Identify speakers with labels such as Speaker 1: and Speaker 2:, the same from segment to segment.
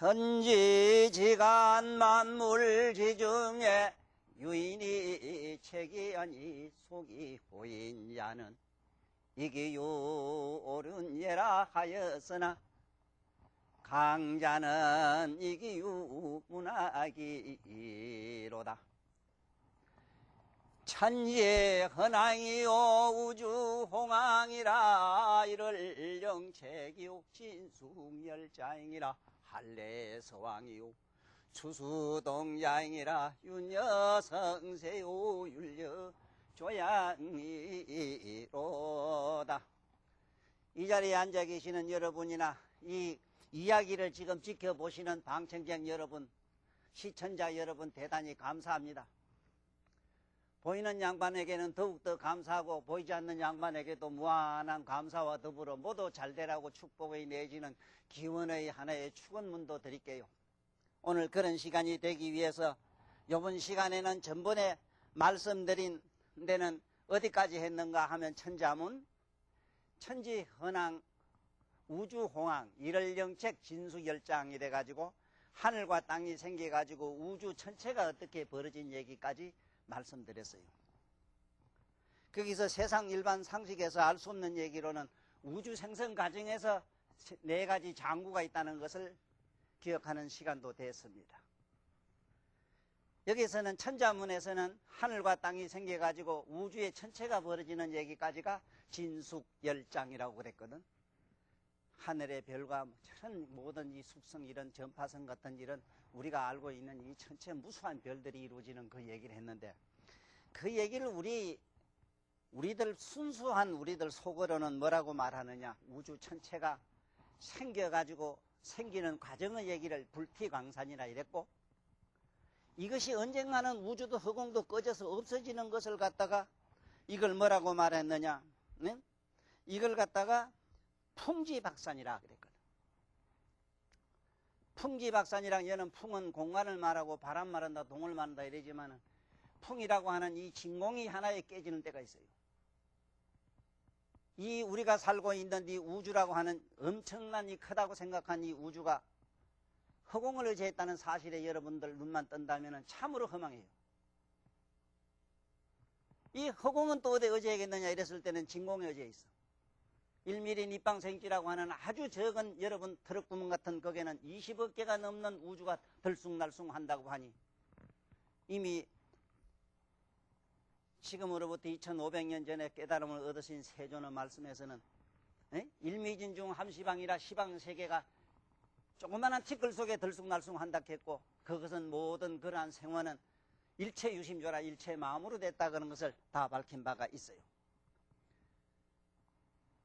Speaker 1: 천지지간 만물지중에 유인이 책이 아니 속이 보인 자는 이기유 옳은 예라 하였으나 강자는 이기유 문학이로다. 천지의 헌황이요 우주홍황이라 이를 영책이요 진숙열자잉이라 한례서왕이요 추수동자잉이라 윤여성세요 율려조양이로다. 이 자리에 앉아 계시는 여러분이나 이 이야기를 지금 지켜보시는 방청객 여러분, 시청자 여러분 대단히 감사합니다. 보이는 양반에게는 더욱더 감사하고 보이지 않는 양반에게도 무한한 감사와 더불어 모두 잘되라고 축복의 내지는 기원의 하나의 축원문도 드릴게요. 오늘 그런 시간이 되기 위해서 이번 시간에는 전번에 말씀드린 데는 어디까지 했는가 하면 천자문, 천지헌황, 우주홍황, 일월영책, 진수열장 이래가지고 하늘과 땅이 생겨가지고 우주 전체가 어떻게 벌어진 얘기까지 말씀드렸어요. 거기서 세상 일반 상식에서 알 수 없는 얘기로는 우주 생성 과정에서 4가지 장구가 있다는 것을 기억하는 시간도 됐습니다. 여기서는 천자문에서는 하늘과 땅이 생겨가지고 우주의 전체가 벌어지는 얘기까지가 진숙열장이라고 그랬거든. 하늘의 별과 모든 이 숙성 이런 전파성 같은 이런 우리가 알고 있는 이 전체 무수한 별들이 이루어지는 그 얘기를 했는데, 그 얘기를 우리들 순수한 우리들 속으로는 뭐라고 말하느냐, 우주 전체가 생겨가지고 생기는 과정의 얘기를 불티광산이라 이랬고, 이것이 언젠가는 우주도 허공도 꺼져서 없어지는 것을 갖다가 이걸 뭐라고 말했느냐, 네? 이걸 갖다가 풍지박산이라 그랬거든. 풍지박산이랑 얘는 풍은 공간을 말하고 바람 말한다, 동을 말한다 이러지만은 풍이라고 하는 이 진공이 하나에 깨지는 때가 있어요. 이 우리가 살고 있는 이 우주라고 하는 엄청난 이 크다고 생각한 이 우주가 허공을 의지했다는 사실에 여러분들 눈만 뜬다면 참으로 허망해요. 이 허공은 또 어디에 의지하겠느냐 이랬을 때는 진공에 의지해 있어. 1mm 밑방생지라고 하는 아주 적은 여러분 트럭구멍 같은 거기에는 20억 개가 넘는 우주가 들쑥날쑥 한다고 하니, 이미 지금으로부터 2500년 전에 깨달음을 얻으신 세존의 말씀에서는 1미진 중 함시방이라 시방 세계가 조그마한 티끌 속에 들쑥날쑥 한다 했고, 그것은 모든 그러한 생원은 일체 유심조라 일체 마음으로 됐다 그런 것을 다 밝힌 바가 있어요.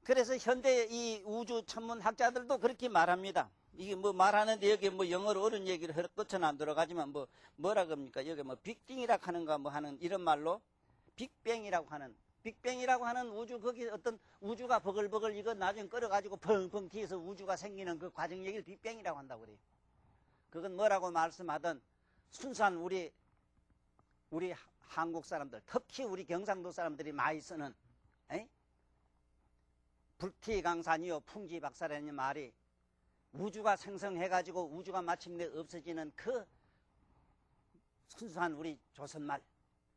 Speaker 1: 그래서 현대 이 우주 천문학자들도 그렇게 말합니다. 이게 뭐 말하는데 여기 뭐 영어로 옳은 얘기를 끝은 안 들어가지만 뭐라 그럽니까? 여기 뭐 빅띵이라고 하는가 뭐 하는 이런 말로 빅뱅이라고 하는 우주, 거기 어떤 우주가 버글버글 이거 나중에 끌어가지고 펑펑 튀어서 우주가 생기는 그 과정 얘기를 빅뱅이라고 한다고 그래요. 그건 뭐라고 말씀하든 순수한 우리 한국 사람들, 특히 우리 경상도 사람들이 많이 쓰는 불티강산이요 풍지박산이라는 말이 우주가 생성해가지고 우주가 마침내 없어지는 그 순수한 우리 조선말,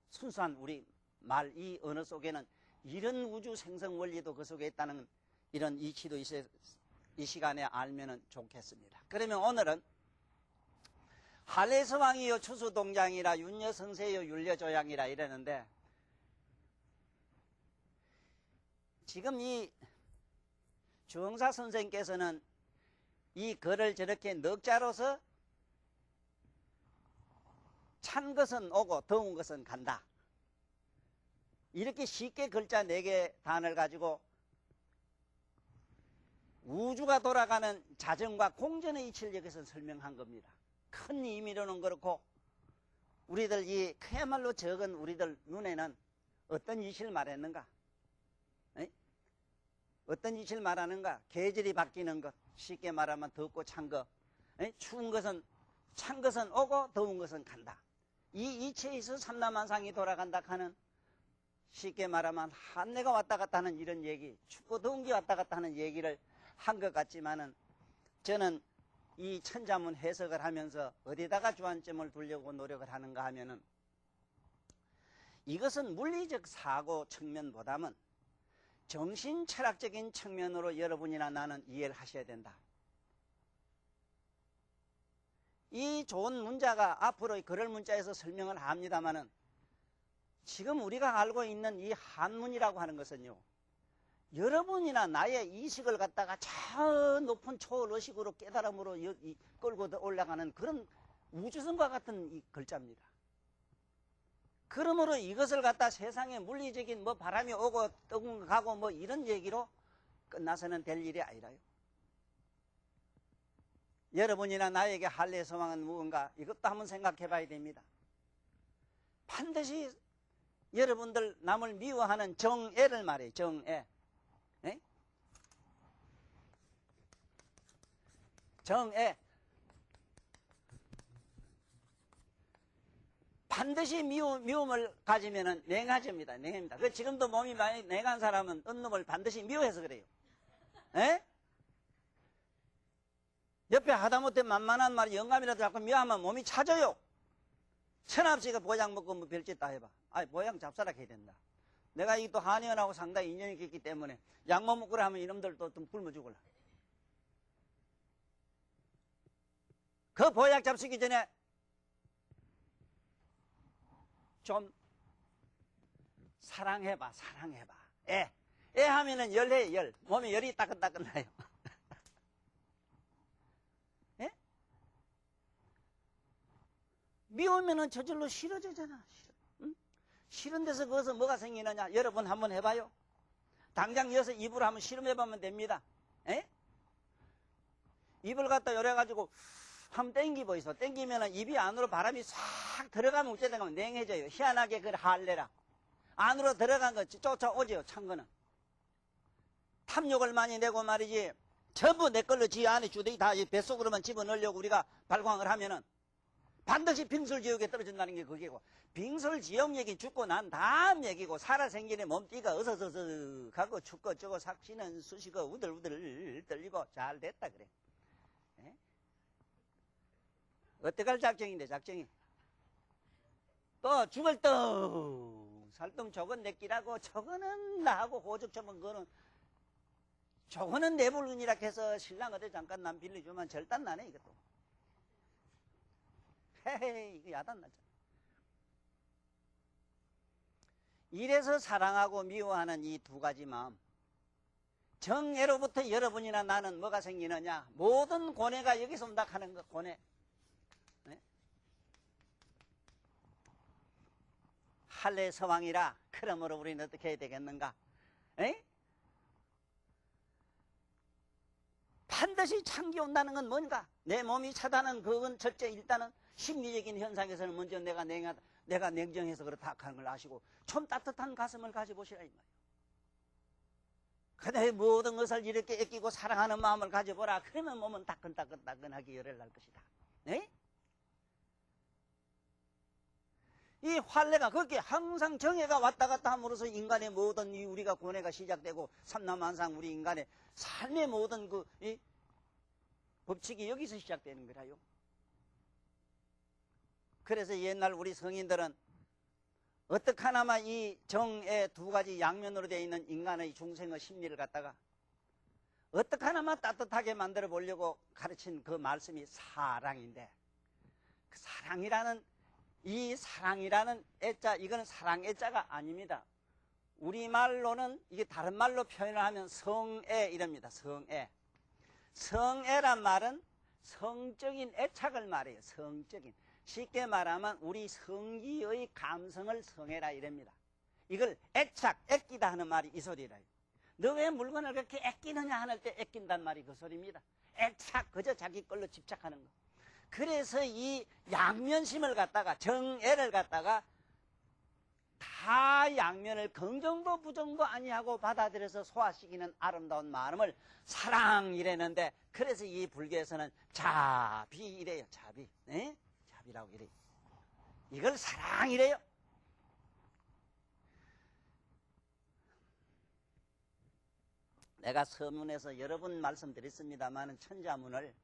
Speaker 1: 순수한 우리 말, 이 언어 속에는 이런 우주 생성 원리도 그 속에 있다는 이런 이치도 이 시간에 알면 좋겠습니다. 그러면 오늘은 한례서왕이요 추수동장이라 윤여성세요 율려조양이라 이러는데, 지금 이 주흥사 선생께서는 이 글을 저렇게 넉자로서 찬 것은 오고 더운 것은 간다, 이렇게 쉽게 글자 4개 단을 가지고 우주가 돌아가는 자전과 공전의 이치를 여기서 설명한 겁니다. 큰 의미로는 그렇고 우리들 이 그야말로 적은 우리들 눈에는 어떤 이치를 말했는가? 어떤 이치를 말하는가? 계절이 바뀌는 것, 쉽게 말하면 덥고 찬 것, 추운 것은 찬 것은 오고 더운 것은 간다. 이 이치에 있어서 삼라만상이 돌아간다 하는, 쉽게 말하면 한내가 왔다 갔다 하는 이런 얘기, 춥고 더운 게 왔다 갔다 하는 얘기를 한 것 같지만은, 저는 이 천자문 해석을 하면서 어디다가 주안점을 두려고 노력을 하는가 하면은 이것은 물리적 사고 측면보다는 정신 철학적인 측면으로 여러분이나 나는 이해를 하셔야 된다. 이 좋은 문자가 앞으로 그럴 문자에서 설명을 합니다마는 지금 우리가 알고 있는 이 한문이라고 하는 것은요, 여러분이나 나의 이식을 갖다가 저 높은 초월의식으로 깨달음으로 끌고 올라가는 그런 우주선과 같은 이 글자입니다. 그러므로 이것을 갖다 세상에 물리적인 뭐 바람이 오고 뜨고 가고 뭐 이런 얘기로 끝나서는 될 일이 아니라요. 여러분이나 나에게 할례 소망은 무언가? 이것도 한번 생각해 봐야 됩니다. 반드시 여러분들 남을 미워하는 정애를 말해요. 정애. 에? 정애. 반드시 미움을 가지면은 냉하집니다. 냉합니다. 그 지금도 몸이 많이 냉한 사람은 어느 놈을 반드시 미워해서 그래요. 에? 옆에 하다못해 만만한 말이 영감이라도 자꾸 미워하면 몸이 차져요. 천합씨가 보양 먹고 뭐 별짓 다 해봐. 아이, 보양 잡사락 해야 된다. 내가 이 또 한의원하고 상당히 인연이 있기 때문에 약못 먹으라 하면 이놈들도 좀 굶어 죽을라. 그 보약 잡수기 전에 좀 사랑해봐, 사랑해봐. 애 하면은 열해, 열. 몸에 열이 따끈따끈 나요. 예? 미우면은 저절로 싫어지잖아. 응? 싫은 데서 거기서 뭐가 생기느냐? 여러분 한번 해봐요. 당장 이어서 입으로 한번 실험해보면 됩니다. 예? 입을 갖다 열어가지고 한번 땡기보이소. 땡기면은 입이 안으로 바람이 싹 들어가면 어째 되면 냉해져요. 희한하게 그 할래라. 안으로 들어간 거 쫓아오죠. 찬 거는. 탐욕을 많이 내고 말이지. 전부 내 걸로 지 안에 주둥이 다 뱃속으로만 집어넣으려고 우리가 발광을 하면은 반드시 빙설지옥에 떨어진다는 게 그게고, 빙설지옥 얘기 죽고 난 다음 얘기고, 살아생전에 몸띠가 어서서서하고 춥고 쩌고 삭시는 쑤시고 우들우들 떨리고 잘 됐다 그래. 에? 어떡할 작정인데 작정이. 또 죽을 떡 살동 저건 내 끼라고, 저거는 나하고 호적 처분 거는 저거는 내 물건이라 해서 신랑 어디 잠깐 남 빌려주면 절단 나네 이것도. 헤헤 이거 야단 나죠. 이래서 사랑하고 미워하는 이 두 가지 마음, 정애로부터 여러분이나 나는 뭐가 생기느냐? 모든 고뇌가 여기서 온다 하는 거. 고뇌. 네? 할례 서왕이라. 그러므로 우리는 어떻게 해야 되겠는가? 에? 반드시 창기 온다는 건 뭔가? 내 몸이 차다는 그건 첫째 일단은 심리적인 현상에서는 먼저 내가 냉정해서 그렇다 하는 걸 아시고 좀 따뜻한 가슴을 가져보시라 이 말이에요. 그다음에 모든 것을 이렇게 아끼고 사랑하는 마음을 가져보라. 그러면 몸은 따끈따끈하게 열을 날 것이다. 네? 이 환례가 그렇게 항상 정해가 왔다 갔다 함으로써 인간의 모든 우리가 고뇌가 시작되고 삼남한상 우리 인간의 삶의 모든 이 법칙이 여기서 시작되는 거라요. 그래서 옛날 우리 성인들은 어떻게 하나마 이 정의 두 가지 양면으로 되어 있는 인간의 중생의 심리를 갖다가 어떻게 하나마 따뜻하게 만들어 보려고 가르친 그 말씀이 사랑인데, 그 사랑이라는 애자, 이거는 사랑 애자가 아닙니다. 우리말로는 이게 다른 말로 표현을 하면 성애 이랍니다. 성애. 성애란 말은 성적인 애착을 말해요. 성적인. 쉽게 말하면 우리 성기의 감성을 성애라 이랍니다. 이걸 애착, 애끼다 하는 말이 이 소리라요. 너 왜 물건을 그렇게 애끼느냐 하는 때 애낀단 말이 그 소리입니다. 애착, 그저 자기 걸로 집착하는 거. 그래서 이 양면심을 갖다가, 정애를 갖다가 다 양면을 긍정도 부정도 아니하고 받아들여서 소화시키는 아름다운 마음을 사랑이라는데, 그래서 이 불교에서는 자비이래요. 자비. 네? 자비라고 이래요. 이걸 사랑이래요. 내가 서문에서 여러 번 말씀드렸습니다만 천자문을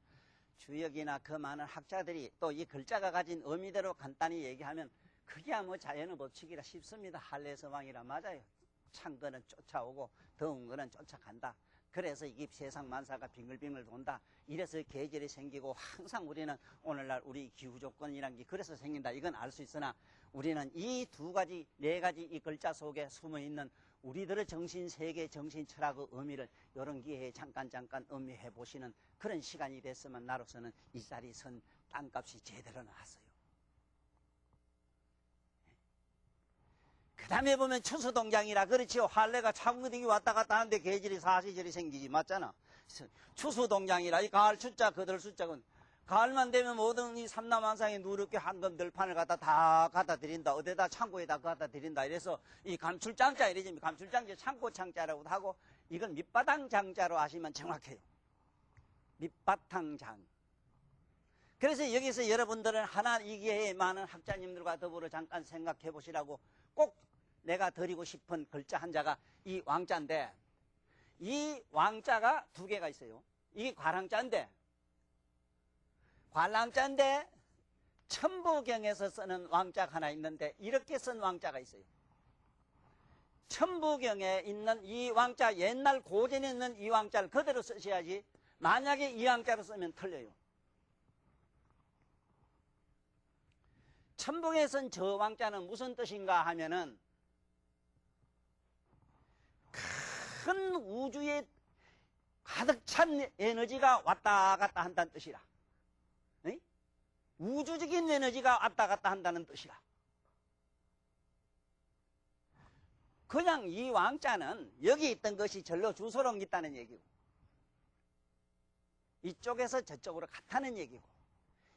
Speaker 1: 주역이나 그 많은 학자들이 또 이 글자가 가진 의미대로 간단히 얘기하면 그게야 뭐 자연의 법칙이라 쉽습니다. 할례서왕이라 맞아요. 찬 거는 쫓아오고 더운 거는 쫓아간다. 그래서 이 세상 만사가 빙글빙글 돈다. 이래서 계절이 생기고 항상 우리는 오늘날 우리 기후 조건이란 게 그래서 생긴다. 이건 알 수 있으나 우리는 이 두 가지, 네 가지 이 글자 속에 숨어 있는 우리들의 정신 세계, 정신 철학의 의미를 이런 기회에 잠깐 음미해 보시는 그런 시간이 됐으면 나로서는 이 자리 선 땅값이 제대로 나왔어요. 그 다음에 보면 추수동장이라 그렇지요. 할례가 차근히 왔다 갔다 하는데 계절이 사시절이 생기지 맞잖아. 추수동장이라 이 가을 추자 그들 숫자는 가을만 되면 모든 이 삼남한상에 누렇게 한금 들판을 다 갖다 드린다. 어디다 창고에다 갖다 드린다. 이래서 이 감출장자 이러지. 감출장자 창고창자라고도 하고 이건 밑바탕장자로 하시면 정확해요. 밑바탕장. 그래서 여기서 여러분들은 하나 이 기회에 많은 학자님들과 더불어 잠깐 생각해 보시라고 꼭 내가 드리고 싶은 글자 한자가 이 왕자인데 이 왕자가 두 개가 있어요. 이게 과랑자인데 관랑자인데 천부경에서 쓰는 왕자가 하나 있는데 이렇게 쓴 왕자가 있어요. 천부경에 있는 이 왕자 옛날 고전에 있는 이 왕자를 그대로 쓰셔야지 만약에 이 왕자로 쓰면 틀려요. 천북에 쓴 저 왕자는 무슨 뜻인가 하면은 큰 우주에 가득 찬 에너지가 왔다 갔다 한다는 뜻이라. 에? 우주적인 에너지가 왔다 갔다 한다는 뜻이라. 그냥 이 왕자는 여기 있던 것이 절로 주소록 있다는 얘기고 이쪽에서 저쪽으로 갔다는 얘기고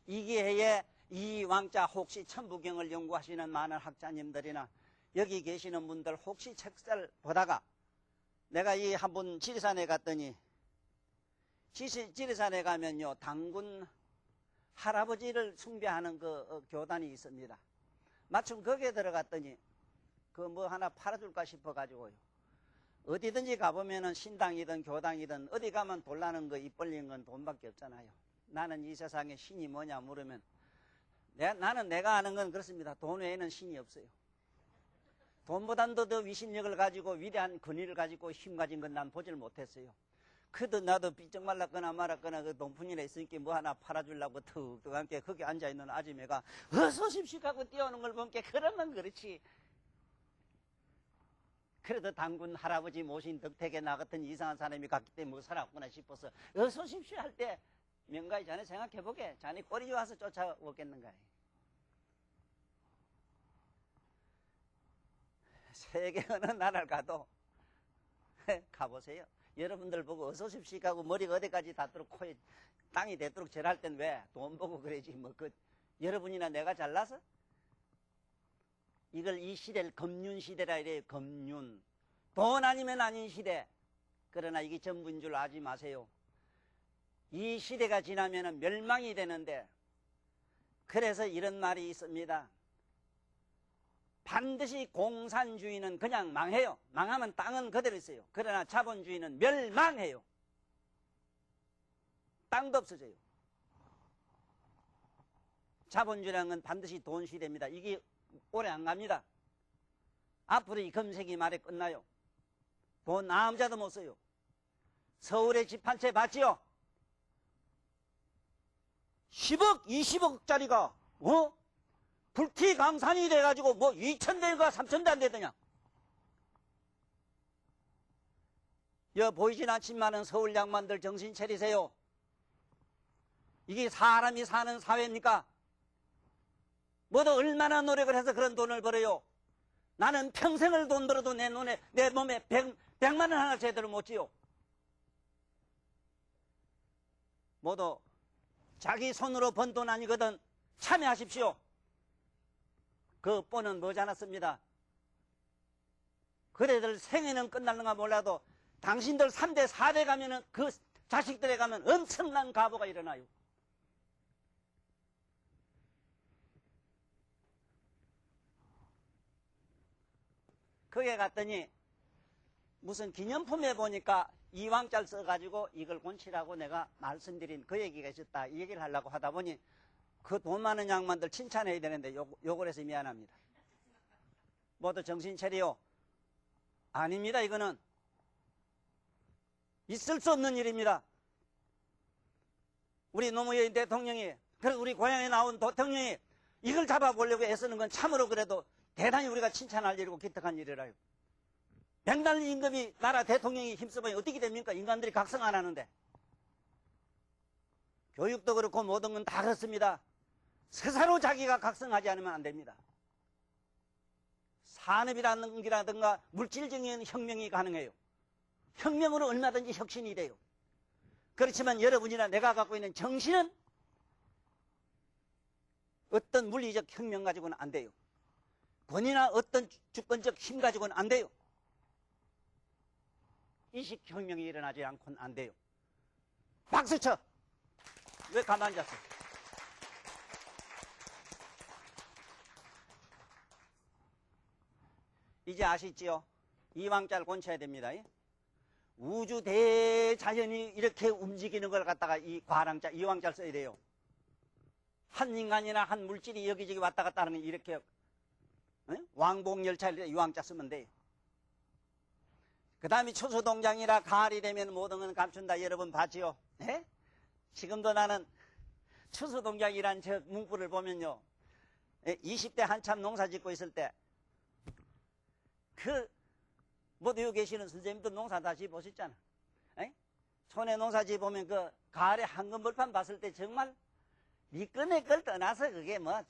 Speaker 1: 이 기회에 이 왕자 혹시 천부경을 연구하시는 많은 학자님들이나 여기 계시는 분들 혹시 책을 보다가 내가 이 한 번 지리산에 갔더니 지리산에 가면요 당군 할아버지를 숭배하는 그 교단이 있습니다. 마침 거기에 들어갔더니 그 뭐 하나 팔아줄까 싶어가지고요. 어디든지 가보면은 신당이든 교당이든 어디 가면 돌라는 거 입 벌린 건 돈밖에 없잖아요. 나는 이 세상에 신이 뭐냐 물으면 나는 내가 아는 건 그렇습니다. 돈 외에는 신이 없어요. 돈보다도 더 위신력을 가지고 위대한 권위를 가지고 힘 가진 건 난 보질 못했어요. 그래도 나도 삐쩍 말랐거나 말았거나 그 돈푼이나 있으니까 뭐 하나 팔아주려고 툭툭 함께 거기 앉아있는 아줌매가 어서 오십시오 하고 뛰어오는 걸 보니까 그러면 그렇지. 그래도 당군 할아버지 모신 덕택에 나 같은 이상한 사람이 갔기 때문에 뭐 살았구나 싶어서 어서 오십시오 할 때 명가이 자네 생각해보게. 자네 꼬리 와서 쫓아오겠는가. 세계 어느 나라를 가도 가보세요. 여러분들 보고 어서 오십시오 하고 머리가 어디까지 닿도록 코에 땅이 닿도록 절할 땐 왜? 돈 보고 그러지 뭐. 여러분이나 내가 잘나서? 이걸 이 시대를 금륜시대라 이래요. 금륜. 돈 아니면 아닌 시대. 그러나 이게 전부인 줄 아지 마세요. 이 시대가 지나면 멸망이 되는데 그래서 이런 말이 있습니다. 반드시 공산주의는 그냥 망해요. 망하면 땅은 그대로 있어요. 그러나 자본주의는 멸망해요. 땅도 없어져요. 자본주의라는 건 반드시 돈 시대입니다. 이게 오래 안 갑니다. 앞으로 이 금세기 말에 끝나요. 돈 아무자도 못 써요. 서울에 집 한 채 봤지요? 10억, 20억짜리가 불티 강산이 돼가지고 뭐 2,000대가 3,000대 안 되더냐. 보이진 않지만은 서울 양반들 정신 차리세요. 이게 사람이 사는 사회입니까? 모두 얼마나 노력을 해서 그런 돈을 벌어요. 나는 평생을 돈 벌어도 내 몸에 100만 원 하나 제대로 못 지요. 모두 자기 손으로 번 돈 아니거든. 참여하십시오. 그 뻔은 뭐지않았습니다. 그래들 생애는 끝날는가 몰라도 당신들 3대 4대 가면은 그 자식들에 가면 엄청난 가보가 일어나요. 거기에 갔더니 무슨 기념품에 보니까 이왕자를 써가지고 이걸 곤치라고 내가 말씀드린 그 얘기가 있었다. 이 얘기를 하려고 하다 보니 그 돈 많은 양반들 칭찬해야 되는데 욕을 해서 미안합니다. 모두 정신 차리요. 아닙니다. 이거는 있을 수 없는 일입니다. 우리 노무현 대통령이, 그리고 우리 고향에 나온 대통령이 이걸 잡아보려고 애쓰는 건 참으로 그래도 대단히 우리가 칭찬할 일이고 기특한 일이라요. 백날 임금이 나라 대통령이 힘써보니 어떻게 됩니까? 인간들이 각성 안 하는데. 교육도 그렇고 모든 건 다 그렇습니다. 스스로 자기가 각성하지 않으면 안 됩니다. 산업이라든가 물질적인 혁명이 가능해요. 혁명으로 얼마든지 혁신이 돼요. 그렇지만 여러분이나 내가 갖고 있는 정신은 어떤 물리적 혁명 가지고는 안 돼요. 권위나 어떤 주권적 힘 가지고는 안 돼요. 이식혁명이 일어나지 않고는 안 돼요. 박수쳐! 왜 가만히 잤어? 이제 아시지요? 이왕자를 곤쳐야 됩니다. 우주 대자연이 이렇게 움직이는 걸 갖다가 이 과랑자, 이왕자를 써야 돼요. 한 인간이나 한 물질이 여기저기 왔다 갔다 하는 건 이렇게 왕복열차를 이왕자 쓰면 돼요. 그 다음에 추수동장이라 가을이 되면 모든 건 감춘다. 여러분 봤지요? 네? 지금도 나는 추수동장이란 저 문구를 보면요, 20대 한참 농사 짓고 있을 때 모두 여기 계시는 선생님도 농사 다 지어보셨잖아. 촌에 농사 지어보면 그 가을에 황금벌판 봤을 때 정말 미끈의 걸 떠나서 그게 뭐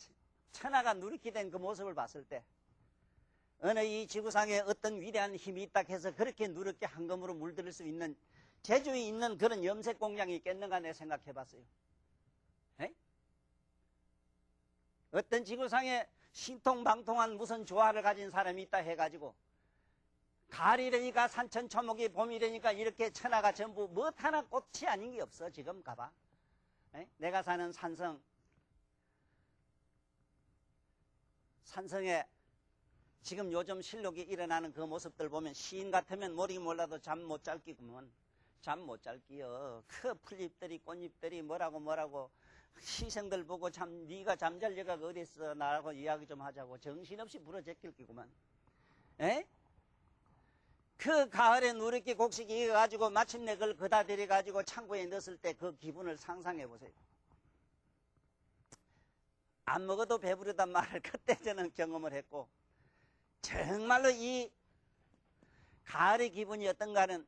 Speaker 1: 천하가 누리게 된 그 모습을 봤을 때 어느 이 지구상에 어떤 위대한 힘이 있다 해서 그렇게 누렇게 황금으로 물들일 수 있는 제주에 있는 그런 염색 공장이 있겠는가 내 생각해 봤어요. 어떤 지구상에 신통방통한 무슨 조화를 가진 사람이 있다 해가지고 가을이 되니까 산천초목이 봄이 되니까 이렇게 천하가 전부 뭐 하나 꽃이 아닌 게 없어. 지금 가봐. 내가 사는 산성에 지금 요즘 실록이 일어나는 그 모습들 보면 시인 같으면 모르기 몰라도 잠 못 잘 끼구먼. 잠 못 잘 끼요. 그 풀잎들이 꽃잎들이 뭐라고 시생들 보고 참 네가 잠잘 여가 어디 있어 나라고 이야기 좀 하자고 정신없이 부러제낄 끼구만. 그 가을에 누렇게 곡식이 익어가지고 마침내 그걸 그다 데려가지고 창고에 넣었을 때 그 기분을 상상해 보세요. 안 먹어도 배부르단 말을 그때 저는 경험을 했고 정말로 이 가을의 기분이 어떤가는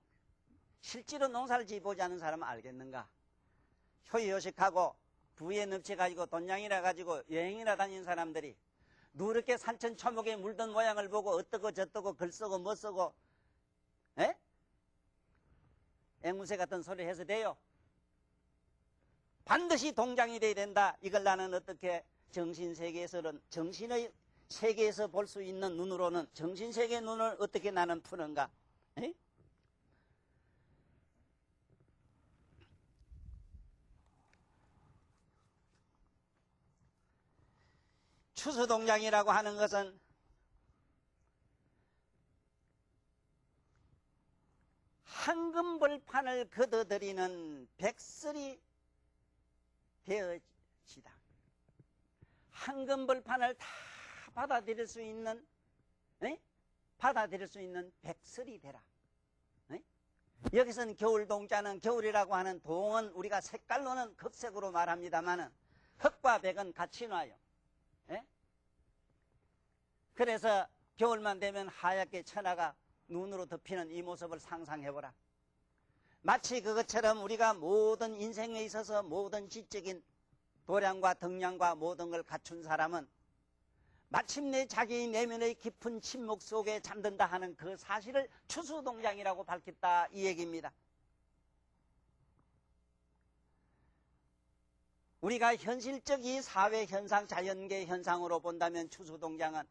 Speaker 1: 실제로 농사를 지어보지 않은 사람은 알겠는가. 효유효식하고 부에 넘쳐가지고 돈양이라 가지고 여행이나 다니는 사람들이 누렇게 산천초목에 물든 모양을 보고 어떠고 저떠고 글 쓰고 뭐 쓰고 앵무새 같은 소리 해서 돼요. 반드시 동장이 돼야 된다. 이걸 나는 어떻게 정신세계에서는 정신의 세계에서 볼 수 있는 눈으로는 정신세계의 눈을 어떻게 나는 푸는가. 추수동장이라고 하는 것은 황금벌판을 걷어들이는 백설이 되어지다. 황금벌판을 다 받아들일 수 있는 백설이 되라. 여기서는 겨울동자는 겨울이라고 하는 동은 우리가 색깔로는 급색으로 말합니다만은 흑과 백은 같이 놔요. 그래서 겨울만 되면 하얗게 천하가 눈으로 덮이는 이 모습을 상상해보라. 마치 그것처럼 우리가 모든 인생에 있어서 모든 지적인 도량과 덕량과 모든 걸 갖춘 사람은 마침내 자기 내면의 깊은 침묵 속에 잠든다 하는 그 사실을 추수동장이라고 밝혔다 이 얘기입니다. 우리가 현실적 이 사회 현상, 자연계 현상으로 본다면 추수동장은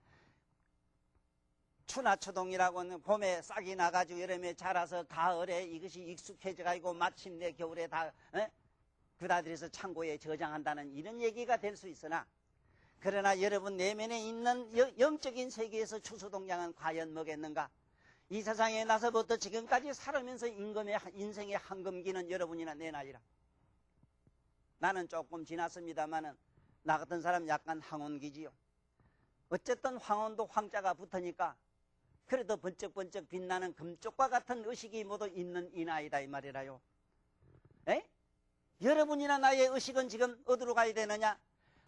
Speaker 1: 추나초동이라고 하는 봄에 싹이 나가지고 여름에 자라서 가을에 이것이 익숙해져가지고 마침내 겨울에 다 그다들여서 창고에 저장한다는 이런 얘기가 될 수 있으나 그러나 여러분 내면에 있는 영적인 세계에서 추수동장은 과연 뭐겠는가? 이 세상에 나서부터 지금까지 살아면서 인생의 황금기는 여러분이나 내 나이라. 나는 조금 지났습니다마는 나 같은 사람 약간 황혼기지요. 어쨌든 황혼도 황자가 붙으니까 그래도 번쩍번쩍 빛나는 금쪽과 같은 의식이 모두 있는 이 나이다 이 말이라요. 에? 여러분이나 나의 의식은 지금 어디로 가야 되느냐?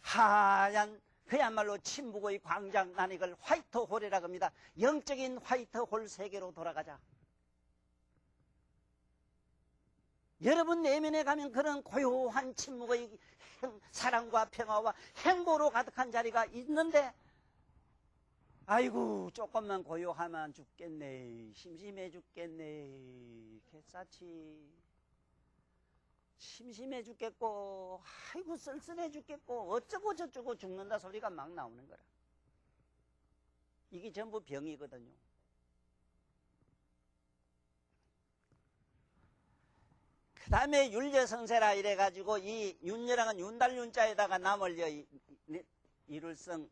Speaker 1: 하얀 그야말로 침묵의 광장, 난 이걸 화이트홀이라고 합니다. 영적인 화이트홀 세계로 돌아가자. 여러분 내면에 가면 그런 고요한 침묵의 사랑과 평화와 행보로 가득한 자리가 있는데, 아이고 조금만 고요하면 죽겠네, 심심해 죽겠네, 개싸치 심심해 죽겠고, 아이고 쓸쓸해 죽겠고, 어쩌고 저쩌고 죽는다 소리가 막 나오는 거라. 이게 전부 병이거든요. 그 다음에 윤려성세라 이래가지고 이 윤여랑은 윤달윤자에다가 남을 이룰성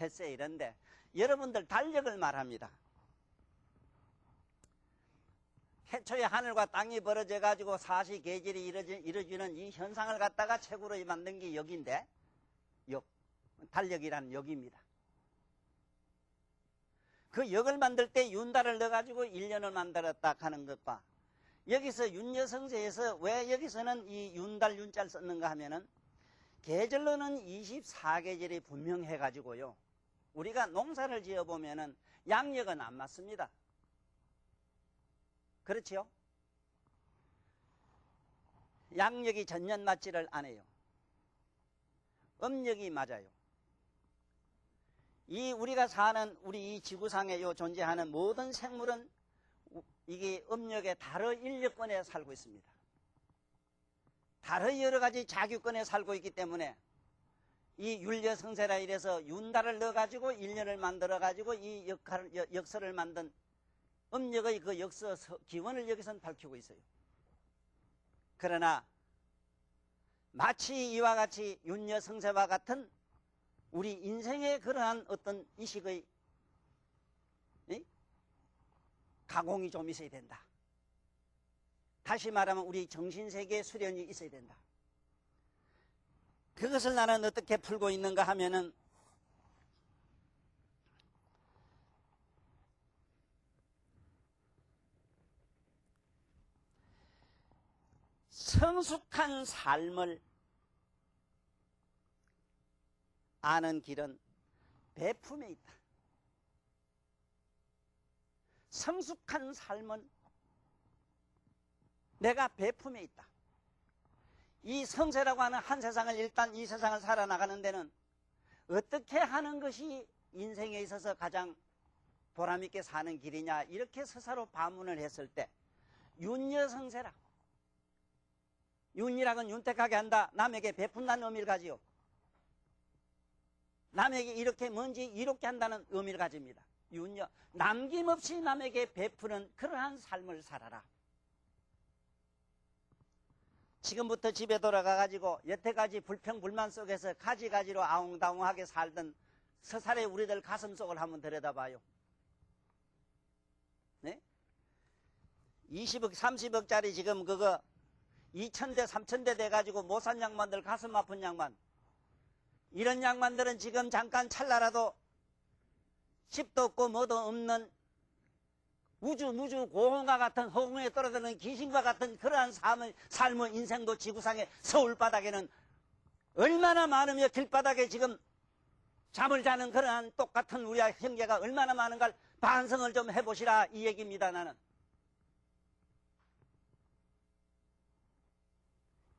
Speaker 1: 했어요. 이런데 여러분들 달력을 말합니다. 해초에 하늘과 땅이 벌어져 가지고 사시계절이 이루어지는 이 현상을 갖다가 책으로 만든 게 역인데, 달력이라는 역입니다. 그 역을 만들 때 윤달을 넣어가지고 1년을 만들었다 하는 것과, 여기서 윤여성세에서 왜 여기서는 이 윤달 윤자를 썼는가 하면은, 계절로는 24계절이 분명해가지고요, 우리가 농사를 지어보면은 양력은 안 맞습니다. 그렇지요? 양력이 전년 맞지를 않아요. 음력이 맞아요. 이 우리가 사는 우리 이 지구상에 존재하는 모든 생물은 이게 음력의 달의 인력권에 살고 있습니다. 달의 여러 가지 자규권에 살고 있기 때문에 이 윤려성세라 이래서 윤달을 넣어가지고 1년을 만들어가지고 이 역설을 만든 음력의 그 역사 기원을 여기서는 밝히고 있어요. 그러나 마치 이와 같이 윤여성세와 같은 우리 인생의 그러한 어떤 이식의 가공이 좀 있어야 된다. 다시 말하면 우리 정신세계의 수련이 있어야 된다. 그것을 나는 어떻게 풀고 있는가 하면은, 성숙한 삶을 아는 길은 베품에 있다. 성숙한 삶은 내가 베품에 있다. 이 성세라고 하는 한 세상을, 일단 이 세상을 살아나가는 데는 어떻게 하는 것이 인생에 있어서 가장 보람있게 사는 길이냐, 이렇게 스스로 반문을 했을 때 윤여성세라, 윤이라고는 윤택하게 한다, 남에게 베푼다는 의미를 가지요. 남에게 이렇게 뭔지 이롭게 한다는 의미를 가집니다. 윤여, 남김없이 남에게 베푸는 그러한 삶을 살아라. 지금부터 집에 돌아가가지고 여태까지 불평불만 속에서 가지가지로 아웅다웅하게 살던 서살의 우리들 가슴 속을 한번 들여다봐요. 네? 20억, 30억짜리 지금 그거 2,000대, 3,000대 돼가지고 못 산 양반들, 가슴 아픈 양반. 이런 양반들은 지금 잠깐 찰나라도 집도 없고 뭐도 없는 무주 고홍과 같은 허공에 떨어지는 귀신과 같은 그러한 삶의 인생도 지구상의 서울바닥에는 얼마나 많으며 길바닥에 지금 잠을 자는 그러한 똑같은 우리 형제가 얼마나 많은가 반성을 좀 해보시라, 이 얘기입니다. 나는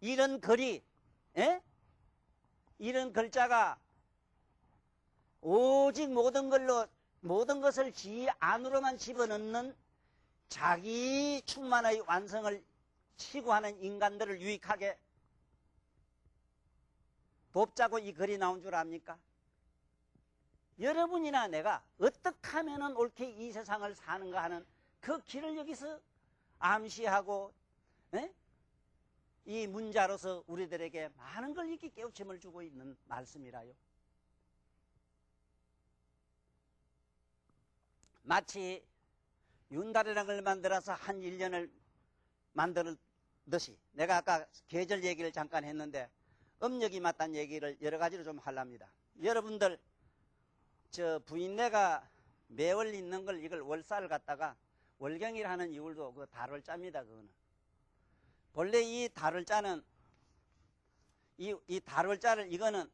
Speaker 1: 이런 글이, 이런 글자가 오직 모든 것을 지 안으로만 집어넣는 자기 충만의 완성을 치고하는 인간들을 유익하게 돕자고 이 글이 나온 줄 압니까? 여러분이나 내가 어떻게 하면 옳게 이 세상을 사는가 하는 그 길을 여기서 암시하고, 이 문자로서 우리들에게 많은 걸 이렇게 깨우침을 주고 있는 말씀이라요. 마치 윤달이라는 걸 만들어서 한 1년을 만들듯이 내가 아까 계절 얘기를 잠깐 했는데 음력이 맞다는 얘기를 여러 가지로 좀 하랍니다. 여러분들 저 부인네가 매월 있는 걸 이걸 월살을 갖다가 월경이라는 이율도 그 달월자입니다. 그거는 본래 이 달월자는 이 달월자를 이거는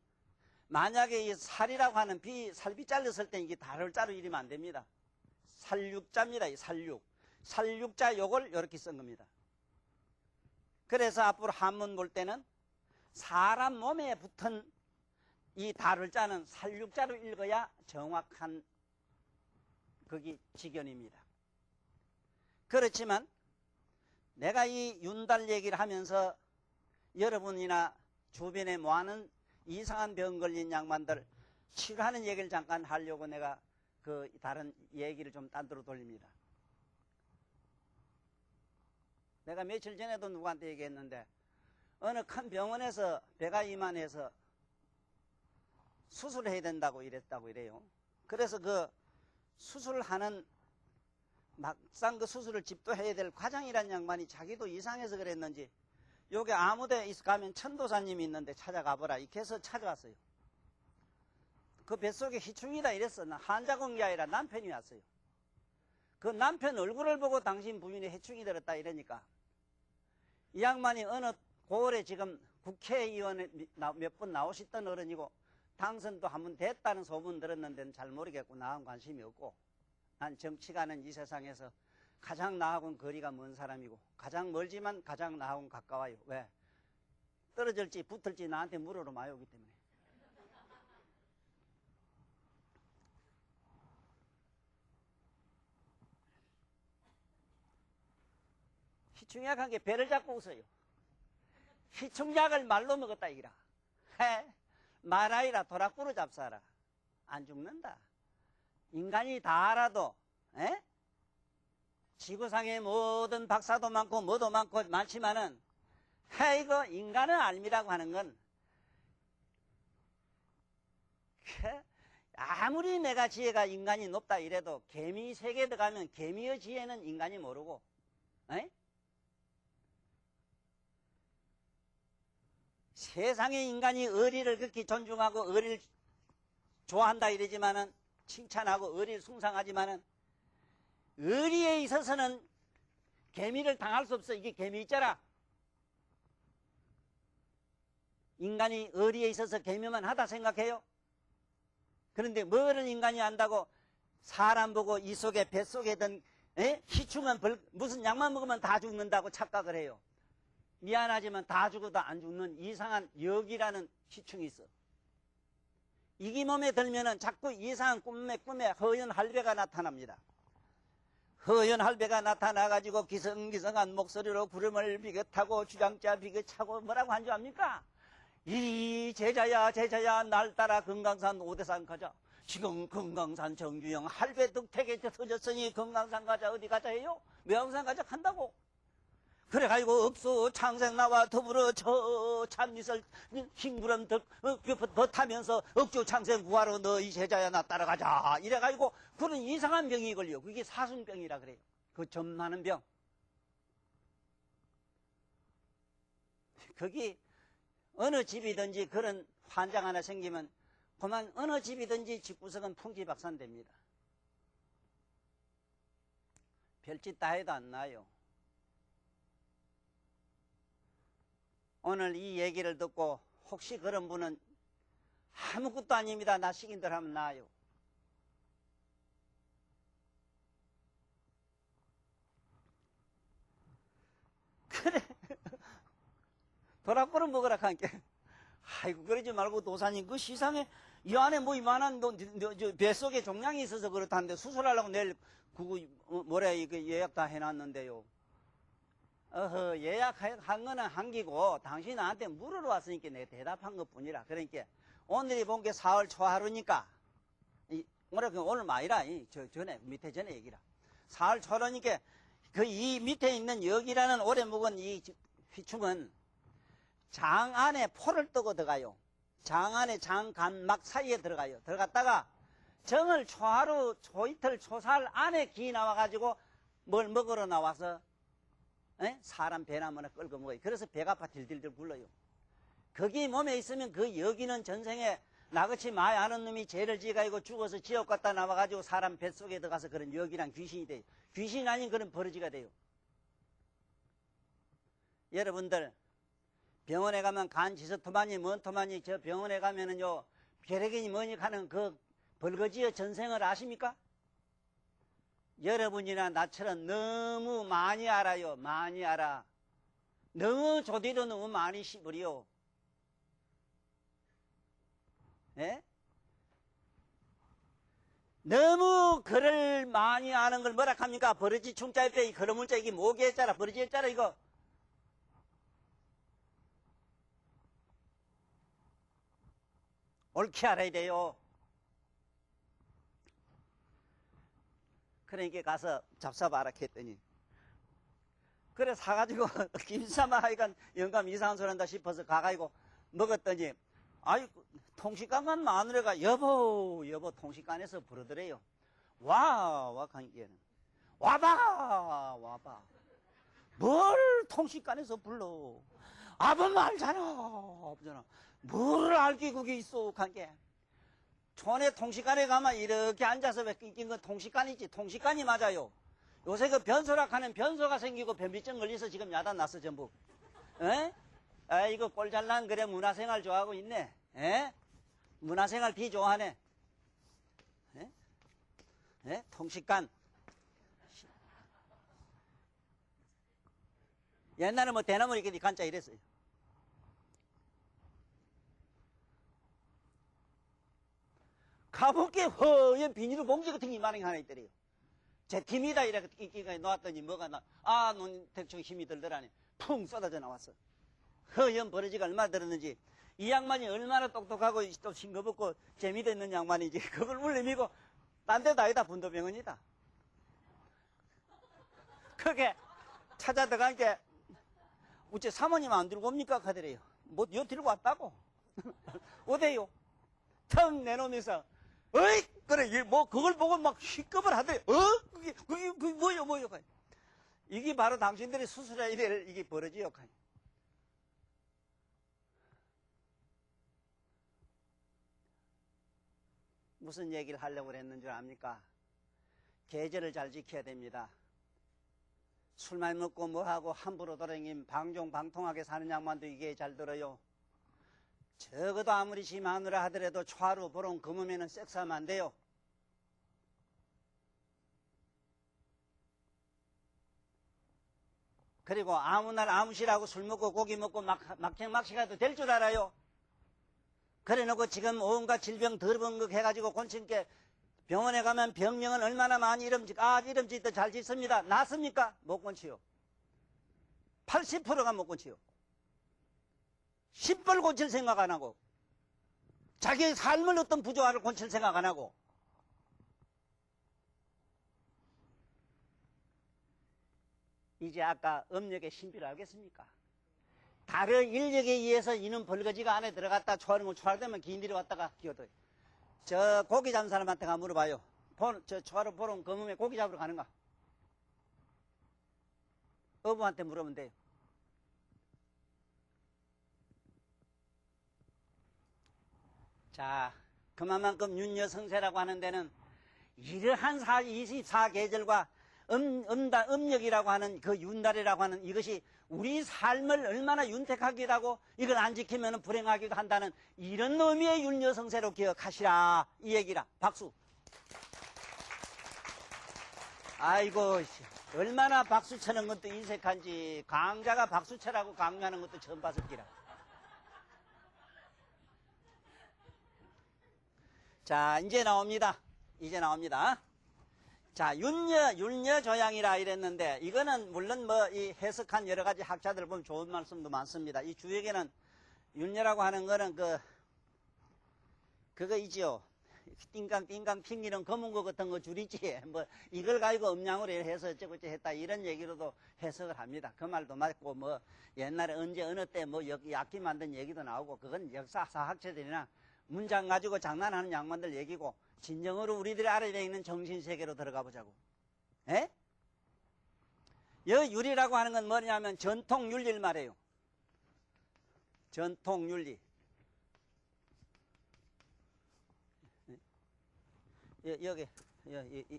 Speaker 1: 만약에 이 살이라고 하는 살비 잘랐을 때 이게 달월자로 이러면 안 됩니다. 살육자입니다. 이 살육자 요걸 이렇게 쓴 겁니다. 그래서 앞으로 한문 볼 때는 사람 몸에 붙은 이 달월자는 살육자로 읽어야 정확한 거기 직연입니다. 그렇지만 내가 이 윤달 얘기를 하면서 여러분이나 주변에 뭐하는 이상한 병 걸린 양반들 치료하는 얘기를 잠깐 하려고 내가 그 다른 얘기를 좀 딴 데로 돌립니다. 내가 며칠 전에도 누구한테 얘기했는데 어느 큰 병원에서 배가 이만해서 수술을 해야 된다고 이래요. 그래서 그 수술을 하는 막상 그 수술을 집도해야 될 과장이란 양반이 자기도 이상해서 그랬는지 여기 아무데 가면 천도사님이 있는데 찾아가보라 이렇게 해서 찾아왔어요. 그 뱃속에 희충이다 이랬어. 환자공이 아니라 남편이 왔어요. 그 남편 얼굴을 보고 당신 부인이 해충이 들었다 이러니까 이 양반이 어느 고을에 지금 국회의원에 몇 번 나오셨던 어른이고 당선도 한 번 됐다는 소문 들었는데 잘 모르겠고 나하고는 관심이 없고 난 정치가는 이 세상에서 가장 나하고는 거리가 먼 사람이고 가장 멀지만 가장 나하고는 가까워요. 왜? 떨어질지 붙을지 나한테 물으러 마요기 때문에. 희충약한 게 배를 잡고 웃어요. 희충약을 말로 먹었다 이기라. 말아이라 도락구로 잡사라. 안 죽는다. 인간이 다 알아도 지구상에 모든 박사도 많고 뭐도 많고 많지만은 이거 인간의 알미라고 하는 건 아무리 내가 지혜가 인간이 높다 이래도 개미 세계에 들어가면 개미의 지혜는 인간이 모르고 세상에 인간이 의리를 그렇게 존중하고 의리를 좋아한다 이러지만은 칭찬하고 의리를 숭상하지만은 의리에 있어서는 개미를 당할 수 없어. 이게 개미 있잖아. 인간이 의리에 있어서 개미만 하다 생각해요. 그런데 뭐를 인간이 안다고 사람 보고 이 속에 뱃속에 든 희충은 무슨 약만 먹으면 다 죽는다고 착각을 해요. 미안하지만 다 죽어도 안 죽는 이상한 역이라는 희충이 있어. 이기 몸에 들면은 자꾸 이상한 꿈에 허연 할배가 나타납니다. 허연 할배가 나타나가지고 기성기성한 목소리로 구름을 비긋하고 주장자 비긋하고 뭐라고 한 줄 압니까? 이 제자야 날 따라 금강산 오대산 가자. 지금 금강산 정주영 할배 덕택에 터졌으니 금강산 가자. 어디 가자 해요? 매왕산 가자 한다고. 그래가지고 억수 창생 나와 더불어 저 참이슬 흰구름 버타면서 억주 창생 구하러 너 이 제자야 나 따라가자 이래가지고 그런 이상한 병이 걸려. 그게 사순병이라 그래요. 그 점나는 병. 거기 어느 집이든지 그런 환자가 하나 생기면 그만 어느 집이든지 집구석은 풍지박산됩니다. 별짓 다 해도 안 나요. 오늘 이 얘기를 듣고 혹시 그런 분은 아무것도 아닙니다. 나 식인들 하면 나아요. 그래. 도락구를 먹으라 하니까 아이고 그러지 말고 도사님 그 시상에 이 안에 뭐 이만한 뱃속에 종양이 있어서 그렇다는데 수술하려고 내일 뭐래 이거 예약 다 해놨는데요. 예약한 거는 한기고 당신 나한테 물으러 왔으니까 내가 대답한 것 뿐이라. 그러니까 오늘이 본 게 4월 초하루니까 오늘 마이라 밑에 전에 얘기라. 4월 초하루니까 그 이 밑에 있는 역이라는 오래 묵은 이 휘충은 장 안에 포를 뜨고 들어가요. 장 안에 장간막 사이에 들어갔다가 정월 초하루 초이틀 초살 안에 기 나와가지고 뭘 먹으러 나와서 사람 배나 뭐나 끌고 먹어요. 그래서 배가 아파 딜딜딜 굴러요. 거기 몸에 있으면 그 여기는 전생에 나같이 많이 아는 놈이 죄를 지어가지고 죽어서 지옥 갔다 나와가지고 사람 뱃속에 들어가서 그런 여기랑 귀신이 돼요. 귀신이 아닌 그런 버러지가 돼요. 여러분들 병원에 가면 간 지서토마니 뭔 토마니 저 병원에 가면은요 벼락이니 뭐니 하는 그 벌거지의 전생을 아십니까? 여러분이나 나처럼 너무 많이 알아요. 많이 알아. 너무 조디도 너무 많이 씹으리요. 예? 너무 글을 많이 아는 걸 뭐라 합니까? 버러지 충자에 빼, 걸어물자, 이게 모기에 짜라, 버러지에 짜라, 이거. 옳게 알아야 돼요. 그러니까 가서 잡숴봐라 했더니. 그래, 사가지고, 김사마 하여간 영감 이상한 소리 한다 싶어서 가가지고 먹었더니, 아이, 통식관만 마누라가 여보 통식관에서 부르더래요. 와, 관계는. 와봐. 뭘 통식관에서 불러. 아범 알잖아. 뭘 알게 그게 있어, 관계. 촌에 통식관에 가면 이렇게 앉아서 낀 건 통식관이지. 통식관이 맞아요. 요새 그 변소락하는 변소가 생기고 변비증 걸려서 지금 야단 났어, 전부. 에? 아, 이거 꼴 잘난 그래 문화생활 좋아하고 있네. 에? 문화생활 비 좋아하네. 에? 에? 통식관. 옛날에 뭐 대나무 이렇게 간자 이랬어요. 가볍게 허연 비닐 봉지 같은 게 이만한 게 하나 있더래요. 제 팀이다 이렇게 끼끼가 놓았더니 뭐가 눈 대충 힘이 들더라니. 풍 쏟아져 나왔어. 허연 버러지가 얼마나 들었는지. 이 양반이 얼마나 똑똑하고 또 싱거벗고 재미도 있는 양반이지. 그걸 울리미고 딴 데도 아니다. 분도병원이다. 그게 찾아 들어간 게 우째 사모님 안 들고 옵니까? 하더래요. 뭐 요 들고 왔다고. 어때요? 턱 내놓으면서 어이 그래 뭐 그걸 보고 막 시급을 하더래. 그게 뭐요? 이게 바로 당신들이 수술해야 될 이게 버러지요. 무슨 얘기를 하려고 했는 줄 압니까? 계절을 잘 지켜야 됩니다. 술만 먹고 뭐하고 함부로 돌아다니면 방종방통하게 사는 양반도 이게 잘 들어요. 적어도 아무리 지 마누라 하더라도 초하루 보름 금음에는 섹스하면 안 돼요. 그리고 아무 날 아무 시라고 술 먹고 고기 먹고 막행막시가도 될 줄 알아요. 그래 놓고 지금 온갖 질병 더러운 해가지고 곤친께 병원에 가면 병명은 얼마나 많이 이름 짓도 잘 짓습니다. 낫습니까? 못 곤치요. 80%가 못 곤치요. 10벌 고칠 생각 안 하고 자기의 삶을 어떤 부조화를 고칠 생각 안 하고 이제 아까 음력의 신비를 알겠습니까? 다른 인력에 의해서 이는 벌거지가 안에 들어갔다 초하루되면 긴들이 왔다가 기어들어요. 저 고기 잡는 사람한테 가 물어봐요. 저 초하루 보름 금음에 고기 잡으러 가는가? 어부한테 물으면 돼요. 자, 그만큼 윤여성세라고 하는 데는 이러한 24계절과 음력이라고 하는 그 윤달이라고 하는 이것이 우리 삶을 얼마나 윤택하기도 하고 이걸 안 지키면 불행하기도 한다는 이런 의미의 윤여성세로 기억하시라 이 얘기라. 박수. 아이고 얼마나 박수 쳐는 것도 인색한지 강자가 박수 쳐라고 강요하는 것도 처음 봤었기라. 자, 이제 나옵니다. 자, 윤여조양이라 이랬는데, 이거는 물론 이 해석한 여러 가지 학자들 보면 좋은 말씀도 많습니다. 이 주역에는 윤여라고 하는 거는 그거 있지요. 띵강 튕기는 검은 거 같은 거 줄이지. 이걸 가지고 음양으로 해서 어쩌고저쩌고 했다. 이런 얘기로도 해석을 합니다. 그 말도 맞고, 옛날에 언제 어느 때 약기 만든 얘기도 나오고, 그건 역사학자들이나 문장 가지고 장난하는 양반들 얘기고 진정으로 우리들이 알아야 되는 정신세계로 들어가 보자고. 에? 여윤리라고 하는 건 뭐냐면 전통윤리를 말해요. 전통윤리. 여기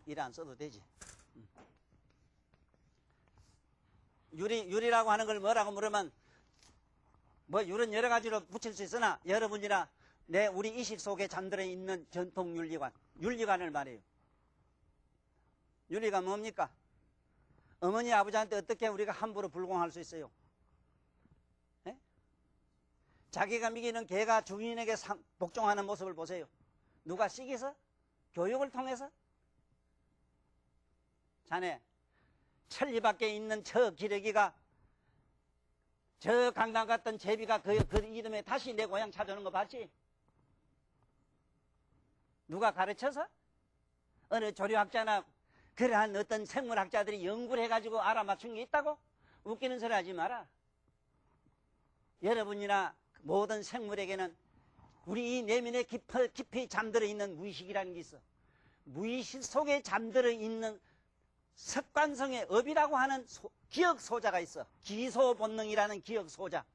Speaker 1: 일 안 써도 되지. 유리라고 하는 걸 뭐라고 물으면 뭐 율은 여러 가지로 붙일 수 있으나 여러분이나 우리 의식 속에 잠들어 있는 전통 윤리관, 윤리관을 말해요. 윤리가 뭡니까? 어머니 아버지한테 어떻게 우리가 함부로 불공할 수 있어요? 에? 자기가 먹이는 개가 주인에게 복종하는 모습을 보세요. 누가 시켜서? 교육을 통해서? 자네 천리 밖에 있는 저 기러기가 저 강남 갔던 제비가 그 이름에 다시 내 고향 찾아오는 거 봤지? 누가 가르쳐서? 어느 조류학자나 그러한 어떤 생물학자들이 연구를 해가지고 알아맞춘 게 있다고? 웃기는 소리 하지 마라. 여러분이나 모든 생물에게는 우리 이 내면에 깊이 잠들어 있는 무의식이라는 게 있어. 무의식 속에 잠들어 있는 습관성의 업이라고 하는 기억 소자가 있어. 기소 본능이라는 기억 소자.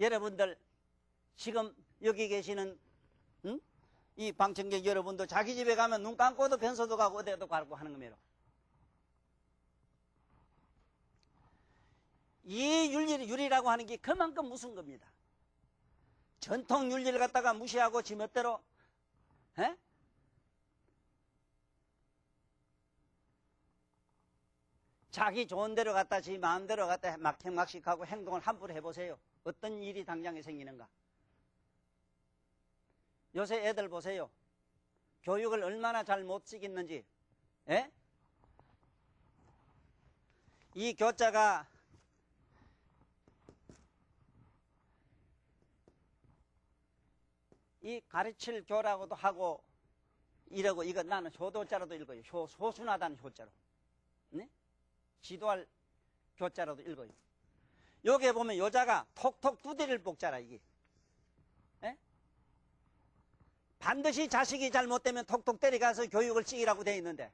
Speaker 1: 여러분들 지금 여기 계시는 이 방청객 여러분도 자기 집에 가면 눈 감고도 변소도 가고 어디도 가고 하는 겁니다. 이 윤리라고 하는 게 그만큼 무슨 겁니다. 전통 윤리를 갖다가 무시하고 지멋대로 자기 좋은 대로 갖다 지 마음대로 갖다 막행막식하고 행동을 함부로 해보세요. 어떤 일이 당장에 생기는가. 요새 애들 보세요. 교육을 얼마나 잘 못 시켰는지. 이 교자가 이 가르칠 교라고도 하고 이러고 이거 나는 효도자로도 읽어요. 소순하다는 효자로. 네? 지도할 교자로도 읽어요. 여기에 보면 여자가 톡톡 두드릴 복자라 이게. 반드시 자식이 잘못되면 톡톡 때려가서 교육을 시키라고 돼 있는데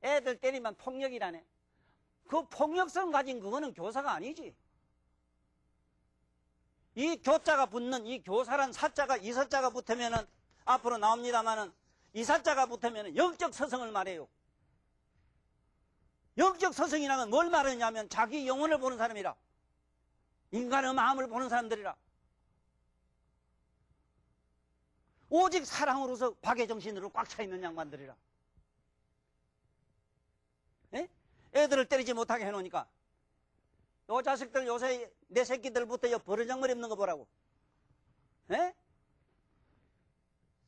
Speaker 1: 애들 때리면 폭력이라네. 그 폭력성 가진 그거는 교사가 아니지. 이 교자가 붙는 이 교사란 사자가 이사자가 붙으면은 앞으로 나옵니다만은 이사자가 붙으면은 영적 서성을 말해요. 영적 서성이라는 뭘 말하냐면 자기 영혼을 보는 사람이라. 인간의 마음을 보는 사람들이라. 오직 사랑으로서 박애정신으로 꽉 차 있는 양반들이라. 애들을 때리지 못하게 해놓으니까. 요 자식들 요새 내 새끼들부터 버르장머리 없는 거 보라고.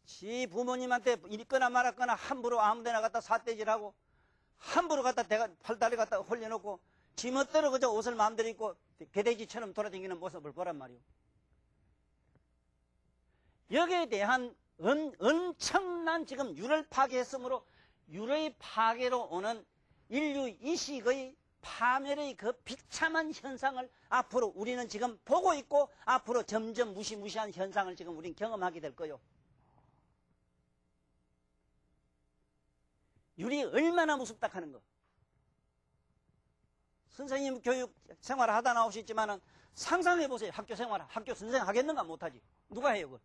Speaker 1: 지 부모님한테 있거나 말았거나 함부로 아무데나 갖다 삿대질하고 함부로 갖다 팔다리 갖다 홀려놓고 지멋대로 그저 옷을 마음대로 입고 개돼지처럼 돌아다니는 모습을 보란 말이오. 여기에 대한 엄청난 지금 율을 파괴했으므로 율의 파괴로 오는 인류 이식의 파멸의 그 비참한 현상을 앞으로 우리는 지금 보고 있고 앞으로 점점 무시무시한 현상을 지금 우리는 경험하게 될 거요. 율이 얼마나 무섭다 하는 거. 선생님 교육 생활을 하다 나오셨지만은 상상해보세요. 학교 생활, 학교 선생 하겠는가 못하지. 누가 해요 그걸.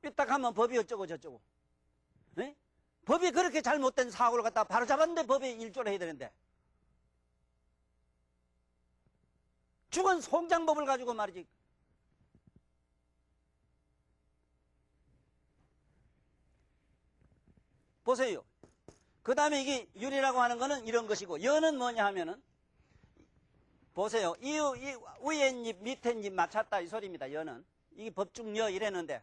Speaker 1: 삐딱하면 법이 어쩌고 저쩌고. 법이 그렇게 잘못된 사고를 갖다 바로 잡았는데 법에 일조를 해야 되는데. 죽은 송장법을 가지고 말이지. 보세요. 그 다음에 이게 율이라고 하는 거는 이런 것이고, 여는 뭐냐 하면은, 보세요. 이 위에 잎, 밑에 잎 맞췄다 이 소리입니다. 여는. 이게 법중여 이랬는데.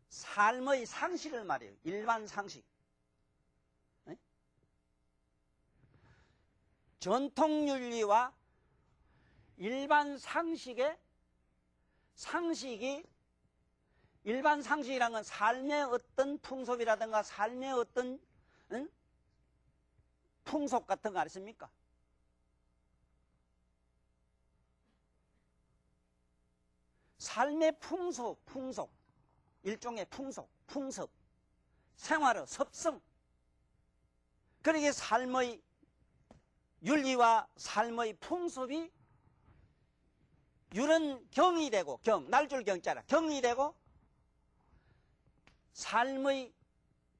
Speaker 1: 삶의 상식을 말해요. 일반 상식. 전통윤리와 일반 상식의 상식이 일반 상식이라는 건 삶의 어떤 풍속이라든가 삶의 어떤 풍속 같은 거 아십니까? 삶의 풍속. 일종의 풍속, 풍습, 생활의 습성. 그러기에 삶의 윤리와 삶의 풍습이 율은 경이 되고, 날줄 경자라 경이 되고, 삶의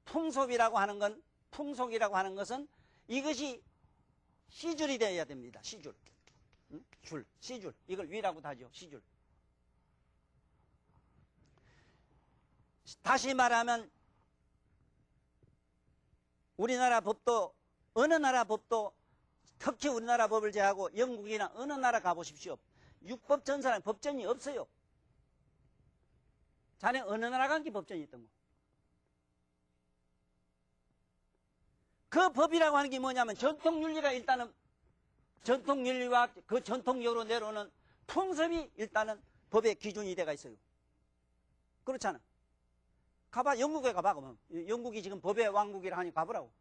Speaker 1: 풍속이라고 하는 건, 풍속이라고 하는 것은 이것이 시줄이 되어야 됩니다. 시줄. 시줄. 이걸 위라고도 하죠. 시줄. 다시 말하면 우리나라 법도, 어느 나라 법도, 특히 우리나라 법을 제하고 영국이나 어느 나라 가보십시오. 육법전사라는 법전이 없어요. 자네 어느 나라 간게 법전이 있던 거. 그 법이라고 하는 게 뭐냐면 전통윤리가 일단은, 전통윤리와 그 전통적으로 내려오는 풍습이 일단은 법의 기준이 돼가 있어요. 그렇잖아. 가봐, 영국에 가봐, 그러면. 영국이 지금 법의 왕국이라 하니 가보라고.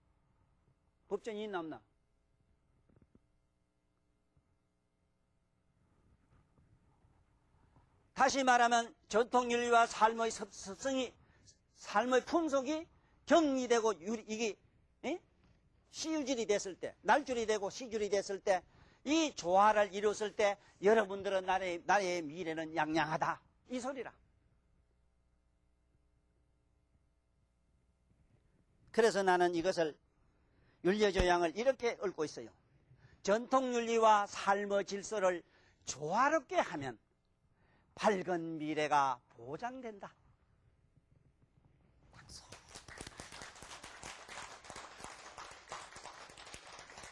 Speaker 1: 법전이 있나 없나? 다시 말하면 전통윤리와 삶의 습성이, 삶의 풍속이 경리되고 이게 시유질이 됐을 때, 날줄이 되고 시줄이 됐을 때, 이 조화를 이뤘을 때 여러분들은 나의 미래는 양양하다, 이 소리라. 그래서 나는 이것을 윤리조양을 이렇게 읊고 있어요. 전통윤리와 삶의 질서를 조화롭게 하면 밝은 미래가 보장된다.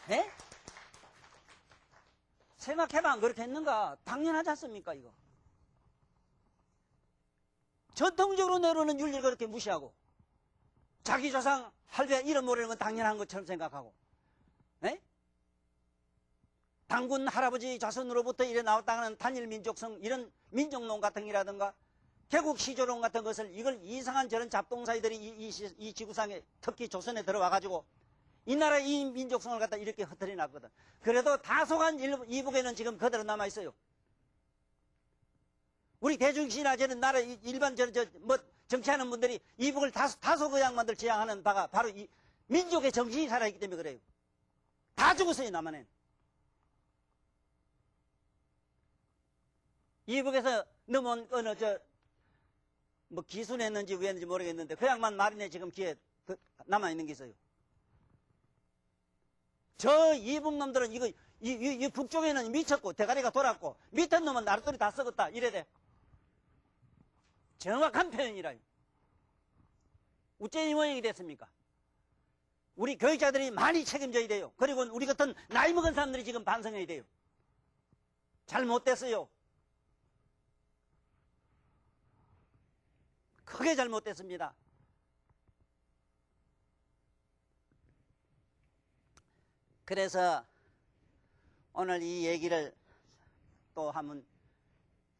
Speaker 1: 네? 생각해봐, 안 그렇게 했는가? 당연하지 않습니까, 이거? 전통적으로 내려오는 윤리를 그렇게 무시하고, 자기 조상 할배 이름 모르는 건 당연한 것처럼 생각하고, 네? 당군 할아버지 자손으로부터 이래 나왔다는 단일민족성, 이런 민족론 같은 이라든가 개국 시조론 같은 것을, 이걸 이상한 저런 잡동사이들이 이 지구상에, 특히 조선에 들어와가지고 이 나라 이 민족성을 갖다 이렇게 흩어져 놨거든. 그래도 다소간 이북에는 지금 그대로 남아있어요. 우리 대중시나 저런 나라 일반 뭐 정치하는 분들이 이북을 다소 그 양반들 지향하는 바가 바로 이 민족의 정신이 살아있기 때문에 그래요. 다 죽었어요, 남한엔. 이북에서 넘어온 어느 뭐 기순했는지 왜 했는지 모르겠는데 그 양반 말이네 지금 귀에 남아있는 게 있어요. 저 이북 놈들은 이 북쪽에는 미쳤고 대가리가 돌았고 밑에 놈은 나룻돌이 다 썩었다 이래 돼. 정확한 표현이라요. 어째 이 모양이 됐습니까? 우리 교육자들이 많이 책임져야 돼요. 그리고 우리 같은 나이 먹은 사람들이 지금 반성해야 돼요. 잘못됐어요. 크게 잘못됐습니다. 그래서 오늘 이 얘기를 또 한번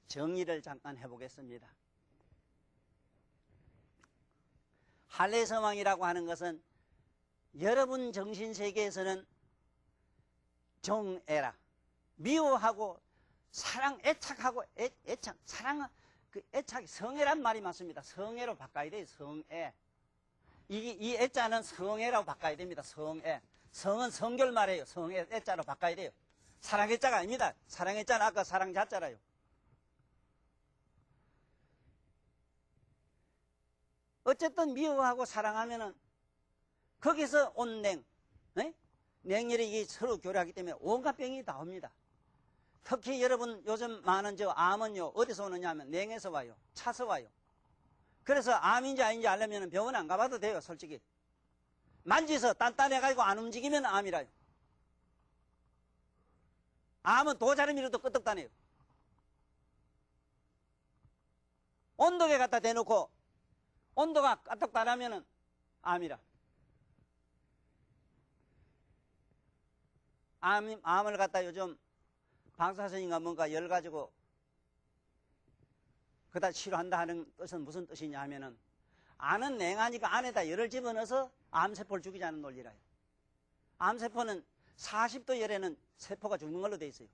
Speaker 1: 정리를 잠깐 해보겠습니다. 할례서망이라고 하는 것은 여러분 정신세계에서는 정애라, 미워하고 사랑, 애착하고 애착, 사랑, 그 애착이 성애란 말이 맞습니다. 성애로 바꿔야 돼요. 성애. 이 애자는 성애라고 바꿔야 됩니다. 성애. 성은 성결 말이에요. 성애 애자로 바꿔야 돼요. 사랑 애자가 아닙니다. 사랑 애자는 아까 사랑 자자라요. 어쨌든 미워하고 사랑하면은 거기서 온 냉, 네? 냉혈이 서로 교류하기 때문에 온갖 병이 다 옵니다. 특히 여러분 요즘 많은 저 암은요 어디서 오느냐 하면 냉에서 와요. 차서 와요. 그래서 암인지 아닌지 알려면 병원 안 가봐도 돼요. 솔직히 만지서 단단해가지고 안 움직이면 암이라요. 암은 도자를 밀어도 끄떡다네요. 온도계 갖다 대놓고 온도가 까떡다라면은 암이라. 암을 갖다 요즘 방사선인가 뭔가 열 가지고 그다 치료한다 하는 뜻은 무슨 뜻이냐 하면은 안은 냉하니까 안에다 열을 집어넣어서 암세포를 죽이자는 논리라요. 암세포는 40도 열에는 세포가 죽는 걸로 돼 있어요.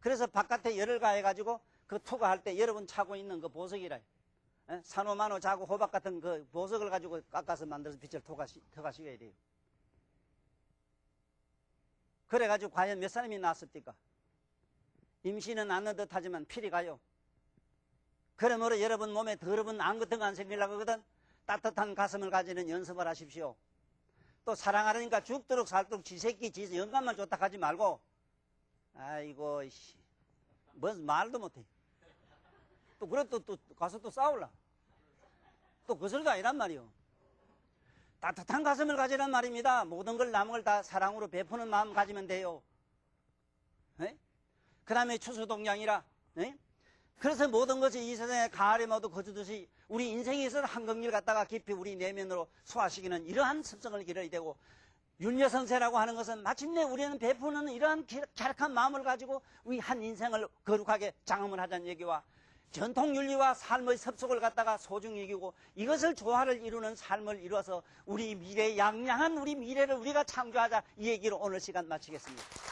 Speaker 1: 그래서 바깥에 열을 가해가지고 그 투과할 때 여러분 차고 있는 그 보석이라요. 산호만호 자구 호박 같은 그 보석을 가지고 깎아서 만들어서 빛을 터가시게 돼요. 그래가지고 과연 몇 사람이 나왔습니까? 임신은 않는 듯 하지만 필이 가요. 그러므로 여러분 몸에 더러운 안 같은 거 안 생기려고 하거든 따뜻한 가슴을 가지는 연습을 하십시오. 또 사랑하려니까 죽도록 살도록 지새끼 지 영감만 좋다 하지 말고 아이고 뭐 말도 못해. 또 그래 또 가서 또 싸울라. 또 그슬도 아니란 말이요. 따뜻한 가슴을 가지란 말입니다. 모든 걸 남은 걸 다 사랑으로 베푸는 마음 가지면 돼요. 그 다음에 추수동량이라. 그래서 모든 것이 이 세상에 가을에 모두 거두듯이 우리 인생에 있어서 한 긍휼 갖다가 깊이 우리 내면으로 소화시키는 이러한 습성을 기르어야 되고, 윤여성세라고 하는 것은 마침내 우리는 베푸는 이러한 갸륵한 마음을 가지고 우리 한 인생을 거룩하게 장엄을 하자는 얘기와, 전통윤리와 삶의 섭속을 갖다가 소중히 여기고 이것을 조화를 이루는 삶을 이루어서 우리 미래 양양한 우리 미래를 우리가 창조하자, 이 얘기로 오늘 시간 마치겠습니다.